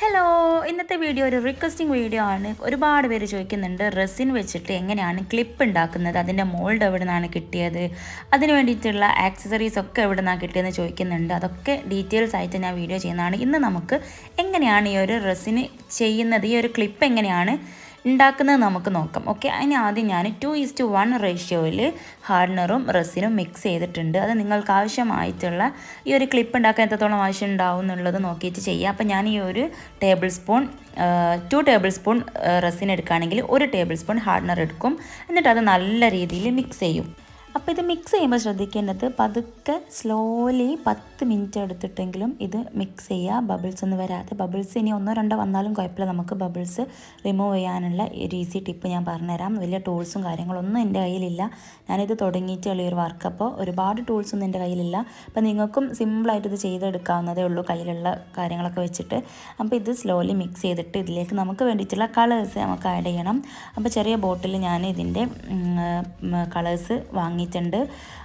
Hello, ഇന്നത്തെ video ഒരു requesting video ആണ്. ഒരുപാട് പേര് ചോദിക്കുന്നുണ്ട് റെസിൻ വെച്ചിട്ട് എങ്ങനെയാണ് ക്ലിപ്പ് ഉണ്ടാക്കുന്നത്, അതിൻ്റെ മോൾഡ് എവിടെ നിന്നാണ് കിട്ടിയത്, അതിന് വേണ്ടിയിട്ടുള്ള ആക്സസറീസ് ഒക്കെ എവിടെ നിന്നാണ് കിട്ടിയതെന്ന് ചോദിക്കുന്നുണ്ട്. അതൊക്കെ ഡീറ്റെയിൽസ് ആയിട്ട് ഞാൻ വീഡിയോ ചെയ്യുന്നതാണ്. ഇന്ന് നമുക്ക് എങ്ങനെയാണ് ഈ ഒരു റെസിന് ചെയ്യുന്നത്, ഈ ഒരു ക്ലിപ്പ് എങ്ങനെയാണ് ഉണ്ടാക്കുന്നത് നമുക്ക് നോക്കാം. ഓക്കെ, അതിന് ആദ്യം ഞാൻ 2:1 റേഷ്യോയിൽ ഹാർഡനറും റെസിനും മിക്സ് ചെയ്തിട്ടുണ്ട്. അത് നിങ്ങൾക്ക് ആവശ്യമായിട്ടുള്ള ഈ ഒരു ക്ലിപ്പ് ഉണ്ടാക്കാൻ എത്രത്തോളം ആവശ്യം ഉണ്ടാവും എന്നുള്ളത് നോക്കിയിട്ട് ചെയ്യുക. അപ്പോൾ ഞാൻ ഈ ഒരു table spoon 2 table spoon resin എടുക്കുകയാണെങ്കിൽ 1 ടേബിൾ സ്പൂൺ ഹാർഡനർ എടുക്കും. എന്നിട്ട് അത് നല്ല രീതിയിൽ മിക്സ് ചെയ്യും. അപ്പോൾ ഇത് മിക്സ് ചെയ്യുമ്പോൾ ശ്രദ്ധിക്കേണ്ടത് പതുക്കെ സ്ലോലി 10 മിനിറ്റ് എടുത്തിട്ടെങ്കിലും ഇത് മിക്സ് ചെയ്യുക, ബബിൾസ് ഒന്നും വരാതെ. ബബിൾസ് ഇനി 1-2 വന്നാലും കുഴപ്പമില്ല, നമുക്ക് ബബിൾസ് റിമൂവ് ചെയ്യാനുള്ള ഒരു ഈസി ടിപ്പ് ഞാൻ പറഞ്ഞുതരാം. വലിയ ടൂൾസും കാര്യങ്ങളൊന്നും എൻ്റെ കയ്യിലില്ല, ഞാനിത് തുടങ്ങിയിട്ടുള്ള ഒരു വർക്ക്, അപ്പോൾ ഒരുപാട് ടൂൾസൊന്നും എൻ്റെ കയ്യിലില്ല. അപ്പോൾ നിങ്ങൾക്കും സിമ്പിളായിട്ട് ഇത് ചെയ്തെടുക്കാവുന്നതേ ഉള്ളൂ കയ്യിലുള്ള കാര്യങ്ങളൊക്കെ വെച്ചിട്ട്. അപ്പോൾ ഇത് സ്ലോലി മിക്സ് ചെയ്തിട്ട് ഇതിലേക്ക് നമുക്ക് വേണ്ടിയിട്ടുള്ള കളേഴ്സ് നമുക്ക് ആഡ് ചെയ്യണം. അപ്പോൾ ചെറിയ ബോട്ടിൽ ഞാൻ ഇതിൻ്റെ കളേഴ്സ് വാങ്ങിയിട്ടുണ്ട്.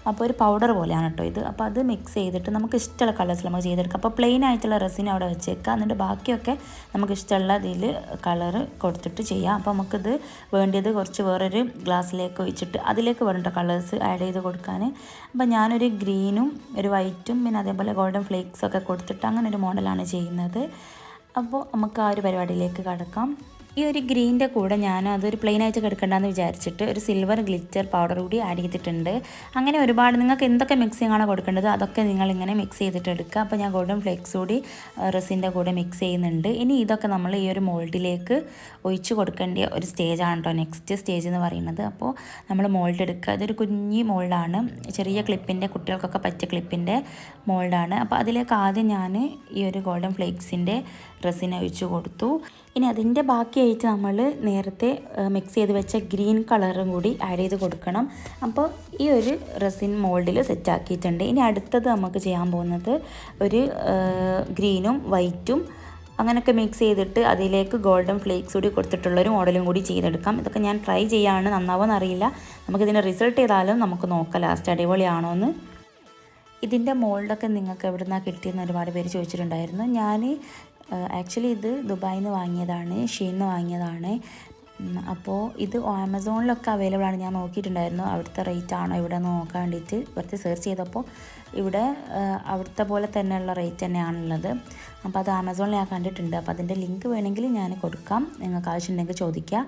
അപ്പോൾ ഒരു പൗഡർ പോലെയാണ് കേട്ടോ ഇത്. അപ്പോൾ അത് മിക്സ് ചെയ്തിട്ട് നമുക്ക് ഇഷ്ടമുള്ള കളേഴ്സിൽ നമുക്ക് ചെയ്തെടുക്കാം. അപ്പോൾ പ്ലെയിൻ ആയിട്ടുള്ള റെസിൻ അവിടെ വെച്ചേക്കുക, എന്നിട്ട് ബാക്കിയൊക്കെ നമുക്ക് ഇഷ്ടമുള്ള ഇതിൽ കളറ് കൊടുത്തിട്ട് ചെയ്യാം. അപ്പോൾ നമുക്കിത് വേണ്ടിയത് കുറച്ച് വേറൊരു ഗ്ലാസ്സിലേക്ക് ഒഴിച്ചിട്ട് അതിലേക്ക് വേണ്ട കളേഴ്സ് ആഡ് ചെയ്ത് കൊടുക്കാൻ. അപ്പോൾ ഞാനൊരു ഗ്രീനും ഒരു വൈറ്റും പിന്നെ അതേപോലെ ഗോൾഡൻ ഫ്ലേക്സൊക്കെ കൊടുത്തിട്ട് അങ്ങനെ ഒരു മോഡലാണ് ചെയ്യുന്നത്. അപ്പോൾ നമുക്ക് ആ ഒരു പരിപാടിയിലേക്ക് കടക്കാം. ഈ ഒരു ഗ്രീൻ്റെ കൂടെ ഞാൻ അതൊരു പ്ലെയിൻ ആയിട്ട് കിടക്കണ്ടെന്ന് വിചാരിച്ചിട്ട് ഒരു സിൽവർ ഗ്ലിറ്റർ പൗഡർ കൂടി ആഡ് ചെയ്തിട്ടുണ്ട്. അങ്ങനെ ഒരുപാട് നിങ്ങൾക്ക് എന്തൊക്കെ മിക്സിംഗ് ആണോ കൊടുക്കേണ്ടത് അതൊക്കെ നിങ്ങളിങ്ങനെ മിക്സ് ചെയ്തിട്ട് എടുക്കുക. അപ്പോൾ ഞാൻ ഗോൾഡൻ ഫ്ലേക്സ് കൂടി റെസിൻ്റെ കൂടെ മിക്സ് ചെയ്യുന്നുണ്ട്. ഇനി ഇതൊക്കെ നമ്മൾ ഈ ഒരു മോൾഡിലേക്ക് ഒഴിച്ച് കൊടുക്കേണ്ട ഒരു സ്റ്റേജാണ് കേട്ടോ നെക്സ്റ്റ് സ്റ്റേജ് എന്ന് പറയുന്നത്. അപ്പോൾ നമ്മൾ മോൾഡ് എടുക്കുക. ഇതൊരു കുഞ്ഞി മോൾഡാണ്, ചെറിയ ക്ലിപ്പിൻ്റെ, കുട്ടികൾക്കൊക്കെ പറ്റിയ ക്ലിപ്പിൻ്റെ മോൾഡാണ്. അപ്പോൾ അതിലേക്ക് ആദ്യം ഞാൻ ഈ ഒരു ഗോൾഡൻ ഫ്ലേക്സിൻ്റെ റെസിൻ ഒഴിച്ച് കൊടുത്തു. ഇനി അതിൻ്റെ ബാക്കിയായിട്ട് നമ്മൾ നേരത്തെ മിക്സ് ചെയ്ത് വെച്ച ഗ്രീൻ കളറും കൂടി ആഡ് ചെയ്ത് കൊടുക്കണം. അപ്പോൾ ഈ ഒരു റെസിൻ മോൾഡിൽ സെറ്റ് ആക്കിയിട്ടുണ്ട്. ഇനി അടുത്തത് നമുക്ക് ചെയ്യാൻ പോകുന്നത് ഒരു ഗ്രീനും വൈറ്റും അങ്ങനെയൊക്കെ മിക്സ് ചെയ്തിട്ട് അതിലേക്ക് ഗോൾഡൻ ഫ്ലേക്സ് കൂടി കൊടുത്തിട്ടുള്ളൊരു മോഡലും കൂടി ചെയ്തെടുക്കാം. ഇതൊക്കെ ഞാൻ ട്രൈ ചെയ്യാണ്, നന്നാവുമെന്ന് അറിയില്ല. നമുക്കിതിൻ്റെ റിസൾട്ട് ചെയ്താലും നമുക്ക് നോക്കാം ലാസ്റ്റ് അടിപൊളിയാണോ എന്ന്. ഇതിൻ്റെ മോൾഡൊക്കെ നിങ്ങൾക്ക് എവിടെ നിന്നാണ് കിട്ടിയെന്ന് ഒരുപാട് പേര് ചോദിച്ചിട്ടുണ്ടായിരുന്നു. ഞാൻ ആക്ച്വലി ഇത് ദുബായിൽ നിന്ന് വാങ്ങിയതാണ്, ഷീനിൽ നിന്ന് വാങ്ങിയതാണ്. അപ്പോൾ ഇത് ആമസോണിലൊക്കെ അവൈലബിൾ ആണ്, ഞാൻ നോക്കിയിട്ടുണ്ടായിരുന്നു. അവിടുത്തെ റേറ്റ് ആണോ ഇവിടെ നിന്ന് നോക്കാൻ വേണ്ടിയിട്ട് വെറുതെ സെർച്ച് ചെയ്തപ്പോൾ ഇവിടെ അവിടുത്തെ പോലെ തന്നെയുള്ള റേറ്റ് തന്നെയാണുള്ളത്. അപ്പോൾ അത് ആമസോണിൽ ഞാൻ കണ്ടിട്ടുണ്ട്. അപ്പോൾ അതിൻ്റെ ലിങ്ക് വേണമെങ്കിൽ ഞാൻ കൊടുക്കാം, നിങ്ങൾക്ക് ആവശ്യമുണ്ടെങ്കിൽ ചോദിക്കുക.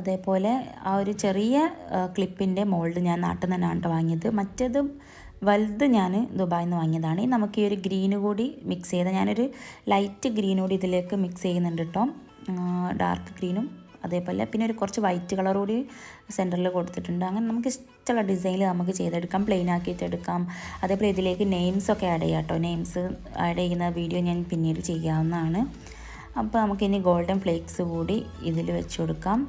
അതേപോലെ ആ ഒരു ചെറിയ ക്ലിപ്പിൻ്റെ മോൾഡ് ഞാൻ നാട്ടിൽ നിന്ന് തന്നെയാണ് കേട്ടോ വാങ്ങിയത്. മറ്റേത് വലുത് ഞാൻ ദുബായിൽ നിന്ന് വാങ്ങിയതാണ്. നമുക്ക് ഈ ഒരു ഗ്രീന് കൂടി മിക്സ് ചെയ്ത് ഞാനൊരു ലൈറ്റ് ഗ്രീൻ കൂടി ഇതിലേക്ക് മിക്സ് ചെയ്യുന്നുണ്ട് കേട്ടോ, ഡാർക്ക് ഗ്രീനും അതേപോലെ പിന്നെ ഒരു കുറച്ച് വൈറ്റ് കളർ കൂടി സെൻറ്ററിൽ കൊടുത്തിട്ടുണ്ട്. അങ്ങനെ നമുക്ക് ഇഷ്ടമുള്ള ഡിസൈനിൽ നമുക്ക് ചെയ്തെടുക്കാം, പ്ലെയിൻ ആക്കിയിട്ട് എടുക്കാം. അതേപോലെ ഇതിലേക്ക് നെയിംസൊക്കെ ആഡ് ചെയ്യാം കേട്ടോ. നെയിംസ് ആഡ് ചെയ്യുന്ന വീഡിയോ ഞാൻ പിന്നീട് ചെയ്യാവുന്നതാണ്. അപ്പോൾ നമുക്കിനി ഗോൾഡൻ ഫ്ലേക്സ് കൂടി ഇതിൽ വെച്ച് കൊടുക്കാം.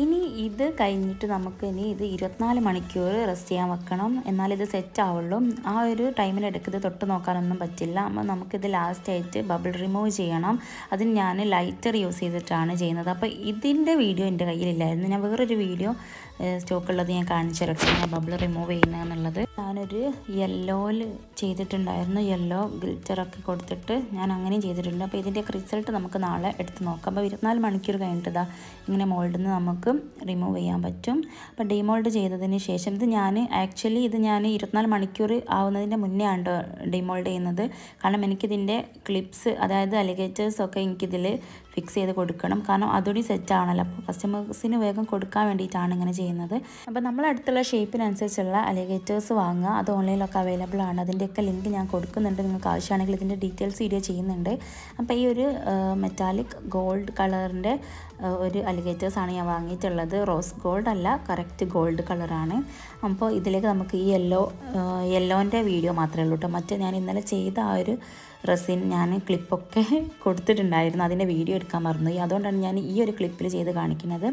ഇനി ഇത് കഴിഞ്ഞിട്ട് നമുക്ക് ഇനി ഇത് 24 മണിക്കൂർ റെസ്റ്റ് ചെയ്യാൻ വെക്കണം, എന്നാലിത് സെറ്റ് ആവുള്ളൂ. ആ ഒരു ടൈമിലെടുക്കത് തൊട്ട് നോക്കാനൊന്നും പറ്റില്ല. അപ്പോൾ നമുക്കിത് ലാസ്റ്റായിട്ട് ബബിൾ റിമൂവ് ചെയ്യണം. അതിന് ഞാൻ ലൈറ്റർ യൂസ് ചെയ്തിട്ടാണ് ചെയ്യുന്നത്. അപ്പോൾ ഇതിൻ്റെ വീഡിയോ എൻ്റെ കയ്യിലില്ലായിരുന്നു, ഞാൻ വേറൊരു വീഡിയോ സ്റ്റോക്കുള്ളത് ഞാൻ കാണിച്ചു തരട്ടെ ബബിൾ റിമൂവ് ചെയ്യുന്നതെന്നുള്ളത്. ഞാനൊരു യെല്ലോയിൽ ചെയ്തിട്ടുണ്ടായിരുന്നു, യെല്ലോ ഗ്ലിറ്ററൊക്കെ കൊടുത്തിട്ട് ഞാൻ അങ്ങനെയും ചെയ്തിട്ടുണ്ട്. അപ്പോൾ ഇതിൻ്റെയൊക്കെ റിസൾട്ട് നമുക്ക് നാളെ എടുത്ത് നോക്കാം. അപ്പോൾ 24 മണിക്കൂർ കഴിഞ്ഞിട്ട് ഇതാ ഇങ്ങനെ മോൾഡിൽ നിന്ന് നമുക്ക് റിമൂവ് ചെയ്യാൻ പറ്റും. അപ്പോൾ ഡിമോൾഡ് ചെയ്തതിന് ശേഷം ഇത് ഞാൻ 24 മണിക്കൂർ ആവുന്നതിൻ്റെ മുന്നേ ആണ് ഡിമോൾഡ് ചെയ്യുന്നത്. കാരണം എനിക്കിതിൻ്റെ ക്ലിപ്സ്, അതായത് അലിഗേറ്റേഴ്സൊക്കെ എനിക്കിതിൽ ഫിക്സ് ചെയ്ത് കൊടുക്കണം, കാരണം അതുകൂടി സെറ്റ് ആവണമല്ലോ. അപ്പോൾ കസ്റ്റമേഴ്സിന് വേഗം കൊടുക്കാൻ വേണ്ടിയിട്ടാണ് ഇങ്ങനെ ചെയ്യുന്നത്. അപ്പോൾ നമ്മളടുത്തുള്ള ഷേപ്പിനനുസരിച്ചുള്ള അലിഗേറ്റേഴ്സ് വാങ്ങുക, അത് ഓൺലൈനിലൊക്കെ അവൈലബിൾ ആണ്. അതിൻ്റെയൊക്കെ ലിങ്ക് ഞാൻ കൊടുക്കുന്നുണ്ട്, നിങ്ങൾക്ക് ആവശ്യമാണെങ്കിൽ ഇതിൻ്റെ ഡീറ്റെയിൽസ് വീഡിയോ ചെയ്യുന്നുണ്ട്. അപ്പോൾ ഈ ഒരു മെറ്റാലിക് ഗോൾഡ് കളറിൻ്റെ ഒരു അലിഗേറ്റേഴ്സാണ് ഞാൻ വാങ്ങിയിട്ടുള്ളത്. റോസ് ഗോൾഡ് അല്ല, കറക്റ്റ് ഗോൾഡ് കളറാണ്. അപ്പോൾ ഇതിലേക്ക് നമുക്ക് ഈ യെല്ലോൻ്റെ വീഡിയോ മാത്രമേ ഉള്ളൂ കേട്ടോ. മറ്റേ ഞാൻ ഇന്നലെ ചെയ്ത ആ ഒരു റെസിൻ ഞാൻ ക്ലിപ്പൊക്കെ കൊടുത്തിട്ടുണ്ടായിരുന്നു, അതിൻ്റെ വീഡിയോ എടുക്കാൻ മറന്നുപോയി. അതുകൊണ്ടാണ് ഞാൻ ഈ ഒരു ക്ലിപ്പിൽ ചെയ്ത് കാണിക്കുന്നത്.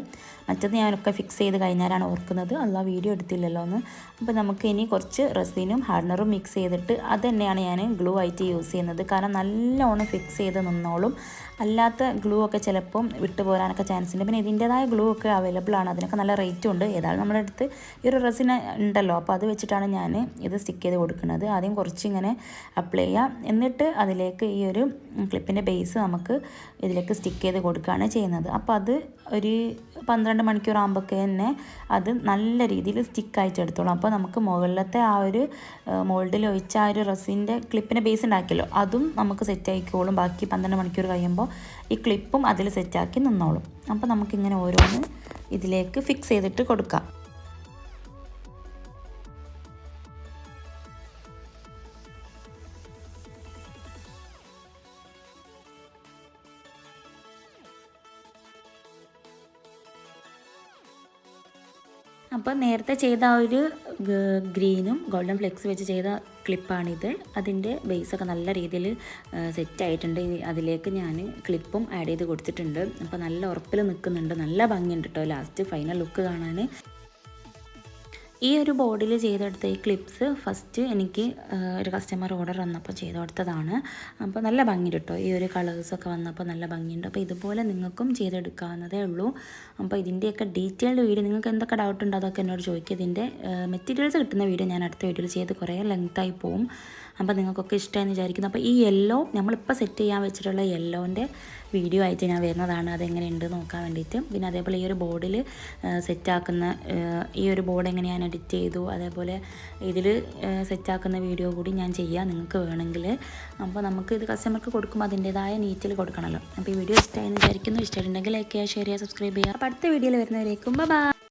മറ്റത് ഞാനൊക്കെ ഫിക്സ് ചെയ്ത് കഴിഞ്ഞാലാണ് ഓർക്കുന്നത് അല്ല വീഡിയോ എടുത്തില്ലല്ലോ എന്ന്. അപ്പോൾ നമുക്ക് ഇനി കുറച്ച് റെസിനും ഹാർഡനറും മിക്സ് ചെയ്തിട്ട് അത് തന്നെയാണ് ഞാൻ ഗ്ലൂ ആയിട്ട് യൂസ് ചെയ്യുന്നത്. കാരണം നല്ലോണം ഫിക്സ് ചെയ്ത് നിന്നോളും. അല്ലാത്ത ഗ്ലൂ ഒക്കെ ചിലപ്പം വിട്ടുപോരാനൊക്കെ ചാൻസ് ഉണ്ട്. പിന്നെ ഇതിൻ്റെതായ ഗ്ലൂ ഒക്കെ അവൈലബിൾ ആണ്, അതിനൊക്കെ നല്ല റേറ്റും ഉണ്ട്. ഏതായാലും നമ്മുടെ അടുത്ത് ഈ ഒരു റെസിൻ ഉണ്ടല്ലോ, അപ്പോൾ അത് വെച്ചിട്ടാണ് ഞാൻ ഇത് സ്റ്റിക്ക് ചെയ്ത് കൊടുക്കുന്നത്. ആദ്യം കുറച്ച് ഇങ്ങനെ അപ്ലൈ ചെയ്യുക, എന്നിട്ട് അതിലേക്ക് ഈ ഒരു ക്ലിപ്പിൻ്റെ ബേസ് നമുക്ക് ഇതിലേക്ക് സ്റ്റിക്ക് ചെയ്ത് കൊടുക്കുകയാണ് ചെയ്യുന്നത്. അപ്പോൾ അത് ഒരു 12 മണിക്കൂർ ആകുമ്പോഴൊക്കെ തന്നെ അത് നല്ല രീതിയിൽ സ്റ്റിക്കായിട്ട് എടുത്തോളും. അപ്പോൾ നമുക്ക് മുകളിലത്തെ ആ ഒരു മോൾഡിൽ ഒഴിച്ച ആ ഒരു റെസിൻ്റെ ക്ലിപ്പിൻ്റെ ബേസ് ഉണ്ടാക്കിയല്ലോ, അതും നമുക്ക് സെറ്റ് ആയിക്കോളും. ബാക്കി 12 മണിക്കൂർ കഴിയുമ്പോൾ ഈ ക്ലിപ്പും അതിൽ സെറ്റാക്കി നിന്നോളും. അപ്പോൾ നമുക്കിങ്ങനെ ഓരോന്ന് ഇതിലേക്ക് ഫിക്സ് ചെയ്തിട്ട് കൊടുക്കാം. അപ്പോൾ നേരത്തെ ചെയ്ത ആ ഒരു ഗ്രീനും ഗോൾഡൻ ഫ്ലെക്സ് വെച്ച് ചെയ്ത ക്ലിപ്പാണിത്. അതിൻ്റെ ബേസൊക്കെ നല്ല രീതിയിൽ സെറ്റായിട്ടുണ്ട്. അതിലേക്ക് ഞാൻ ക്ലിപ്പും ആഡ് ചെയ്ത് കൊടുത്തിട്ടുണ്ട്. അപ്പോൾ നല്ല ഉറപ്പിൽ നിൽക്കുന്നുണ്ട്, നല്ല ഭംഗിയുണ്ട് കേട്ടോ ലാസ്റ്റ് ഫൈനൽ ലുക്ക് കാണാൻ. ഈ ഒരു ബോർഡിൽ ചെയ്തെടുത്ത ഈ ക്ലിപ്സ് ഫസ്റ്റ് എനിക്ക് ഒരു കസ്റ്റമർ ഓർഡർ വന്നപ്പോൾ ചെയ്ത് കൊടുത്തതാണ്. അപ്പോൾ നല്ല ഭംഗിയുണ്ട് കേട്ടോ, ഈ ഒരു കളേഴ്സൊക്കെ വന്നപ്പോൾ നല്ല ഭംഗിയുണ്ട്. അപ്പോൾ ഇതുപോലെ നിങ്ങൾക്കും ചെയ്തെടുക്കാവുന്നതേ ഉള്ളൂ. അപ്പോൾ ഇതിൻ്റെയൊക്കെ ഡീറ്റെയിൽഡ് വീഡിയോ, നിങ്ങൾക്ക് എന്തൊക്കെ ഡൗട്ട് ഉണ്ടോ അതൊക്കെ എന്നോട് ചോദിക്കുക. ഇതിൻ്റെ മെറ്റീരിയൽസ് കിട്ടുന്ന വീഡിയോ ഞാൻ അടുത്ത വീഡിയോയിൽ ചെയ്ത് കുറേ ലെങ്തായി പോവും. അപ്പോൾ നിങ്ങൾക്കൊക്കെ ഇഷ്ടമായെന്ന് വിചാരിക്കുന്നു. അപ്പോൾ ഈ യെല്ലോ നമ്മളിപ്പോൾ സെറ്റ് ചെയ്യാൻ വെച്ചിട്ടുള്ള യെല്ലോൻ്റെ വീഡിയോ ആയിട്ട് ഞാൻ വരുന്നതാണ്, അതെങ്ങനെയുണ്ട് നോക്കാൻ വേണ്ടിയിട്ട്. പിന്നെ അതേപോലെ ഈ ഒരു ബോർഡിൽ സെറ്റാക്കുന്ന ഈ ഒരു ബോർഡ് എങ്ങനെ ഞാൻ എഡിറ്റ് ചെയ്തു, അതേപോലെ ഇതിൽ സെറ്റാക്കുന്ന വീഡിയോ കൂടി ഞാൻ ചെയ്യാം നിങ്ങൾക്ക് വേണമെങ്കിൽ. അപ്പോൾ നമുക്ക് ഇത് കസ്റ്റമർക്ക് കൊടുക്കുമ്പോൾ അതിൻ്റേതായ നീറ്റിൽ കൊടുക്കണമല്ലോ. അപ്പോൾ ഈ വീഡിയോ ഇഷ്ടമായെന്ന് വിചാരിക്കുന്നു. ഇഷ്ടമായിട്ടുണ്ടെങ്കിൽ ലൈക്ക് ചെയ്യുക, ഷെയർ ചെയ്യുക, സബ്സ്ക്രൈബ് ചെയ്യുക. അപ്പോൾ അടുത്ത വീഡിയോയിൽ വരുന്നവരേക്കും ബൈ.